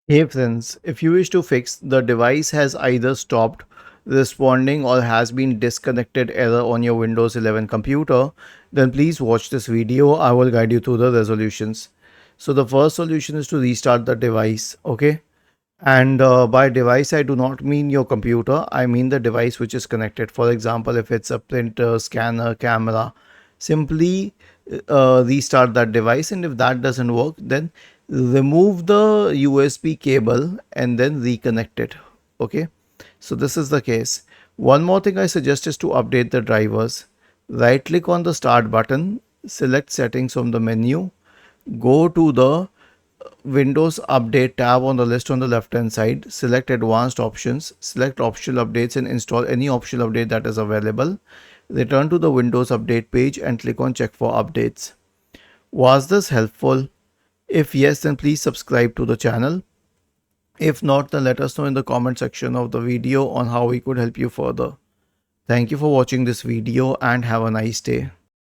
Hey friends, if you wish to fix the device has either stopped responding or has been disconnected error on your Windows 11 computer, then please watch this video. I will guide you through the resolutions. So the first solution is to restart the device, okay? And by device, I do not mean your computer. I mean the device which is connected. For example, if it's a printer, scanner, camera, simply restart that device. And if that doesn't work, then remove the USB cable and then reconnect it. Okay. So this is the case. One more thing I suggest is to update the drivers. Right click on the start button, select settings from the menu, go to the Windows Update tab on the list on the left hand side, select advanced options, select optional updates and install any optional update that is available. Return to the Windows Update page and click on check for updates. Was this helpful? If yes, then please subscribe to the channel. If not, then let us know in the comment section of the video on how we could help you further. Thank you for watching this video and have a nice day.